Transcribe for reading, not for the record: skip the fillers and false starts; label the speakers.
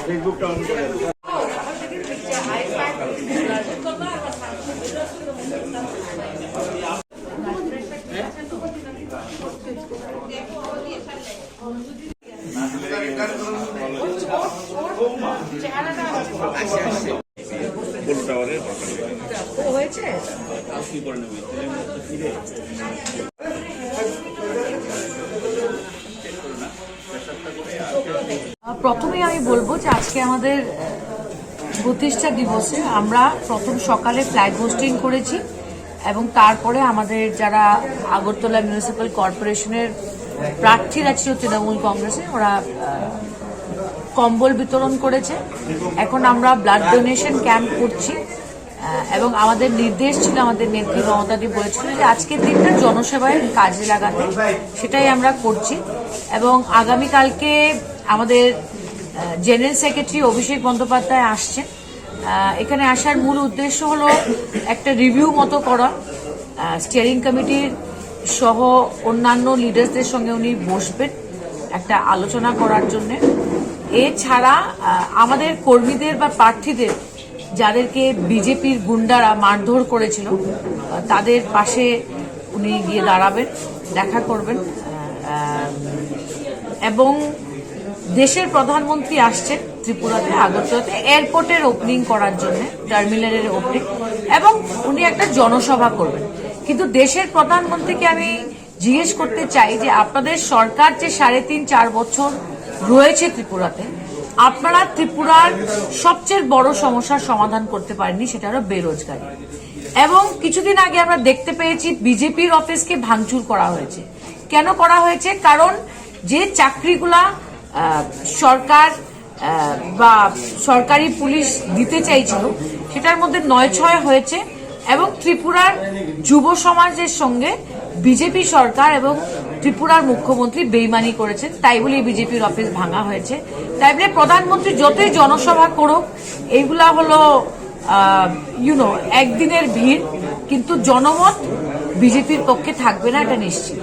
Speaker 1: ফেসবুকটা অন করে
Speaker 2: প্রথমে আমি বলবো যে আজকে আমাদের প্রতিষ্ঠা দিবসে আমরা প্রথম সকালে ফ্ল্যাগ হোস্টিং করেছি এবং তারপরে আমাদের যারা আগরতলা মিউনিসিপ্যাল কর্পোরেশনের প্রার্থীরা ছিল তৃণমূল কংগ্রেসে ওরা কম্বল বিতরণ করেছে। এখন আমরা ব্লাড ডোনেশন ক্যাম্প করছি এবং আমাদের নির্দেশ ছিল, আমাদের নেত্রী মমতাদি বলেছিল যে আজকের দিনটা জনসেবায় কাজে লাগাতে, সেটাই আমরা করছি। এবং আগামীকালকে আমাদের জেনারেল সেক্রেটারি অভিষেক বন্দ্যোপাধ্যায় আসছেন। এখানে আসার মূল উদ্দেশ্য হলো একটা রিভিউ মতো করা, স্টিয়ারিং কমিটির সহ অন্যান্য লিডার্সদের সঙ্গে উনি বসবেন একটা আলোচনা করার জন্য। এছাড়া আমাদের কর্মীদের বা প্রার্থীদের যাদেরকে বিজেপির গুন্ডারা মারধর করেছিল তাদের পাশে উনি গিয়ে দাঁড়াবেন, দেখা করবেন। এবং দেশের প্রধানমন্ত্রী আসছেন ত্রিপুরাতে, আগরতলাতে এয়ারপোর্টের ওপেনিং করার জন্য, টার্মিনালের ওপেনিং, এবং উনি একটা জনসভা করবেন। কিন্তু দেশের প্রধানমন্ত্রীকে আমি জিজ্ঞেস করতে চাই যে আপনাদের সরকার যে 3.5-4 বছর রয়েছে ত্রিপুরাতে, আপনারা ত্রিপুরার সবচেয়ে বড় সমস্যার সমাধান করতে পারেননি, সেটা হলো বেরোজগারি। এবং কিছুদিন আগে আমরা দেখতে পেয়েছি বিজেপির অফিসকে ভাঙচুর করা হয়েছে। কেন করা হয়েছে? কারণ যে চাকরিগুলা সরকার বা সরকারি পুলিশ দিতে চাইছিল সেটার মধ্যে 9-6 হয়েছে এবং ত্রিপুরার যুব সমাজের সঙ্গে বিজেপি সরকার এবং ত্রিপুরার মুখ্যমন্ত্রী বেইমানি করেছেন, তাই বলে বিজেপির অফিস ভাঙা হয়েছে। তাই বলে প্রধানমন্ত্রী যতই জনসভা করুক, এইগুলা হলো একদিনের ভিড়, কিন্তু জনমত বিজেপির পক্ষে থাকবে না, এটা নিশ্চিত।